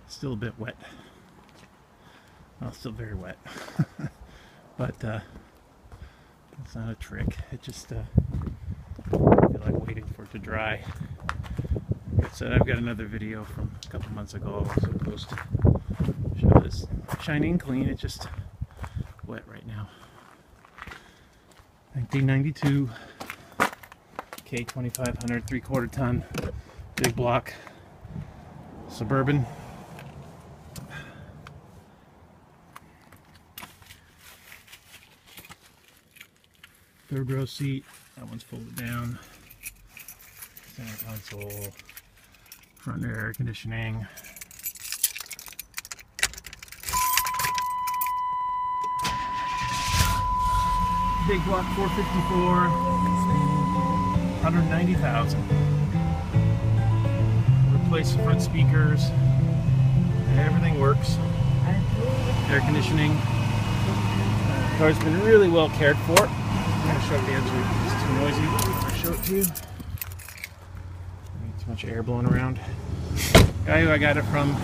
Still a bit wet. Well, still very wet. But it's not a trick. It just I feel like waiting for it to dry. Like I said, I've got another video from a couple months ago I'll also post to show this shiny and clean. It's just wet right now. 1992 K2500 3/4 ton big block Suburban. Third row seat, that one's folded down. Center console, front air conditioning. Big block 454, 190,000. Replace the front speakers. Everything works. Air conditioning. Car's been really well cared for. I'm going to show it to you. It's too noisy. I'll show it to you. Too much air blowing around. Guy who I got it from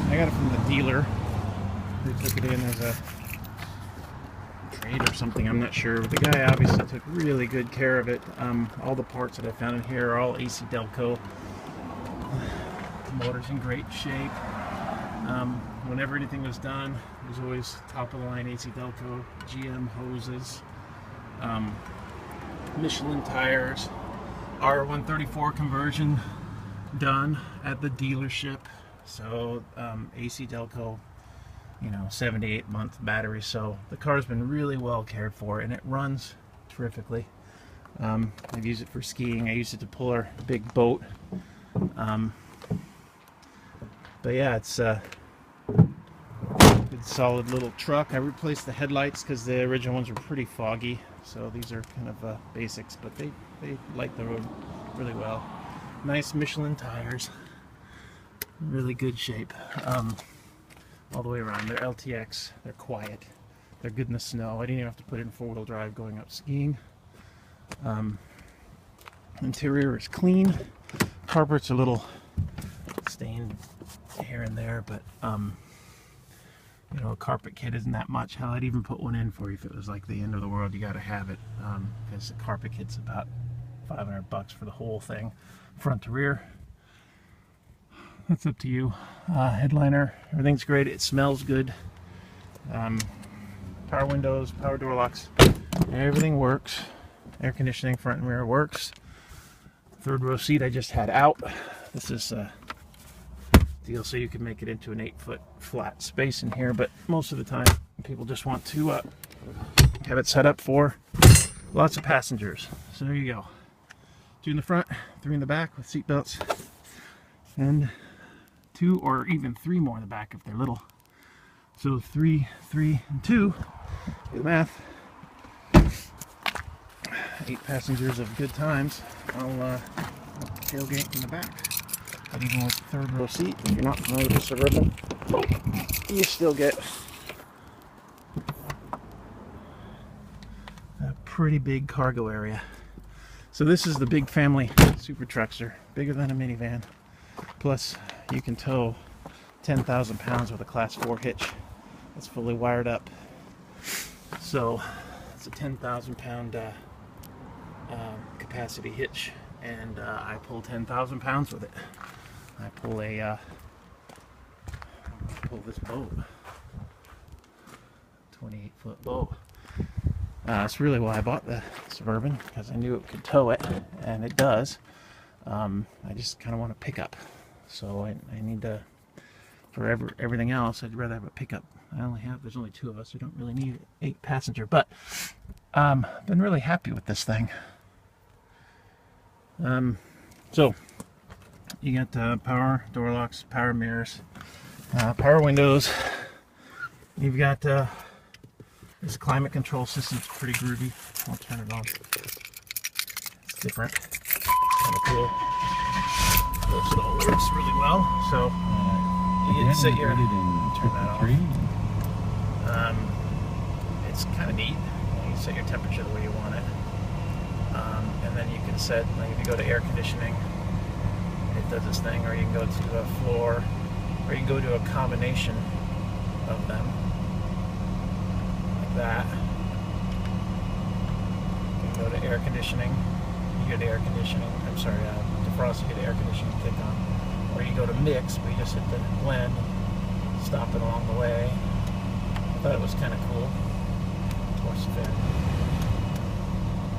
the dealer who took it in as a trade or something. I'm not sure. But the guy obviously took really good care of it. All the parts that I found in here are all AC Delco. The motor's in great shape. Whenever anything was done, it was always top of the line AC Delco, GM hoses. Michelin tires, R134 conversion done at the dealership, so AC Delco, you know, 7 to 8 month battery. So the car's been really well cared for and it runs terrifically. I've used it for skiing. I used it to pull our big boat. But yeah, it's a good solid little truck. I replaced the headlights because the original ones were pretty foggy, so these are kind of basics, but they light the road really well. Nice Michelin tires, really good shape all the way around. They're LTX, they're quiet, they're good in the snow. I didn't even have to put it in four-wheel drive going up skiing. Interior is clean. Carpet's a little stained here and there, but you know, a carpet kit isn't that much. Hell, I'd even put one in for you if it was like the end of the world. You got to have it because the carpet kit's about $500 for the whole thing, front to rear. That's up to you. Headliner, everything's great. It smells good. Power windows, power door locks, everything works. Air conditioning, front and rear works. Third row seat I just had out. This is deal so you can make it into an 8-foot flat space in here, but most of the time people just want to have it set up for lots of passengers. So there you go. 2 in the front, 3 in the back with seat belts, and 2 or even 3 more in the back if they're little. So 3, 3, and 2. Do the math. 8 passengers of good times. I'll tailgate in the back. But even with the third row seat, if you're not familiar with the Suburban, you still get a pretty big cargo area. So this is the big family super truckster, bigger than a minivan. Plus, you can tow 10,000 pounds with a Class 4 hitch. That's fully wired up. So it's a 10,000 pound capacity hitch, and I pull 10,000 pounds with it. I pull this boat, 28-foot boat. That's really why I bought the Suburban, because I knew it could tow it, and it does. I just kind of want a pickup, so I need to. For everything else, I'd rather have a pickup. There's only 2 of us. We don't really need 8 passenger, but been really happy with this thing. So you got power door locks, power mirrors, power windows. You've got this climate control system's pretty groovy. I'll turn it on. It's different, kind of cool. It all works really well. So you can sit here and turn that off. It's kind of neat. You can set your temperature the way you want it, and then you can set, like if you go to air conditioning, it does this thing, or you can go to a floor, or you can go to a combination of them, like that. You can go to air conditioning, you get air conditioning, I'm sorry, defrost, you get air conditioning kick on. Or you go to mix, where you just hit the blend, stop it along the way. I thought it was kind of cool. Torch the fan.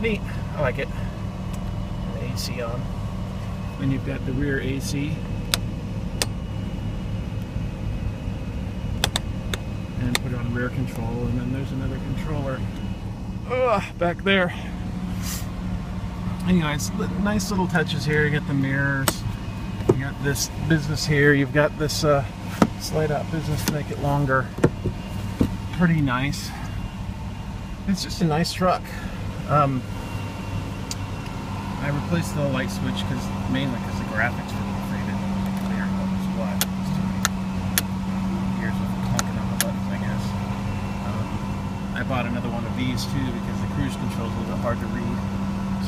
Neat, I like it. The AC on. Then you've got the rear AC. And put it on rear control, and then there's another controller back there. Anyways, nice little touches here. You got the mirrors, you got this business here, you've got this slide out business to make it longer. Pretty nice. It's just a nice truck. I replaced the light switch mainly because the graphics were faded. Clear was what? It's too many years of clunking on the buttons, I guess. I bought another one of these too because the cruise control is a little bit hard to read.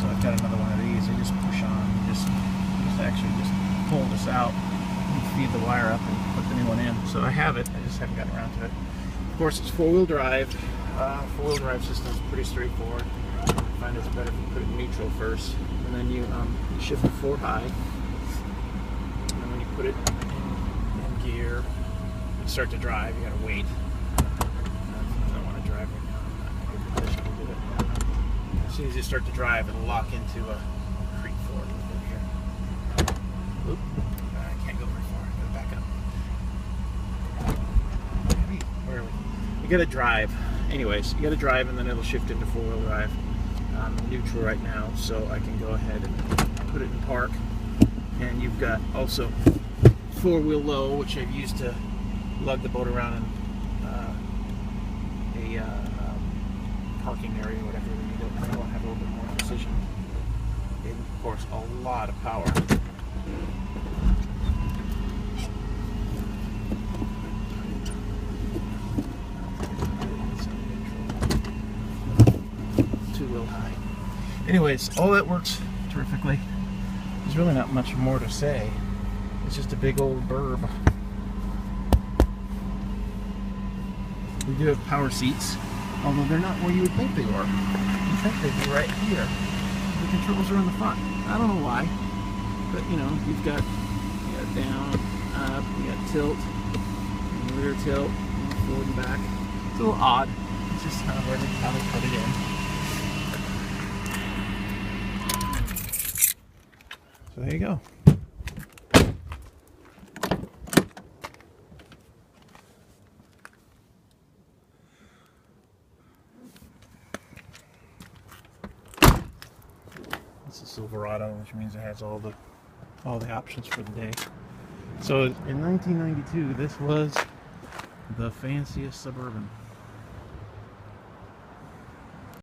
So I've got another one of these. I just push on. You just pull this out and feed the wire up and put the new one in. So I have it. I just haven't gotten around to it. Of course, it's four-wheel drive. Four-wheel drive system is pretty straightforward. I find it's better if you put it in neutral first, and then you shift it forward high. And then when you put it in gear, you start to drive. You gotta wait. I don't want to drive right now. I'm not in a good position to do it. As soon as you start to drive, it'll lock into a creep forward a little bit here. Oop. I can't go very far. I gotta back up. Where are we? You gotta drive. Anyways, you gotta drive, and then it'll shift into four-wheel drive. I'm neutral right now, so I can go ahead and put it in park. And you've got also four-wheel low, which I've used to lug the boat around in a parking area or whatever. I want to have a little bit more precision. And of course, a lot of power. Two-wheel high. Anyways, all that works terrifically. There's really not much more to say. It's just a big old burb. We do have power seats, although they're not where you would think they are. You think they'd be right here. The controls are in the front. I don't know why, but you know, you've got down, up, you got tilt, and rear tilt, and forward and back. It's a little odd. It's just kind of how they put it in. So there you go. It's a Silverado, which means it has all the options for the day. So in 1992, this was the fanciest Suburban.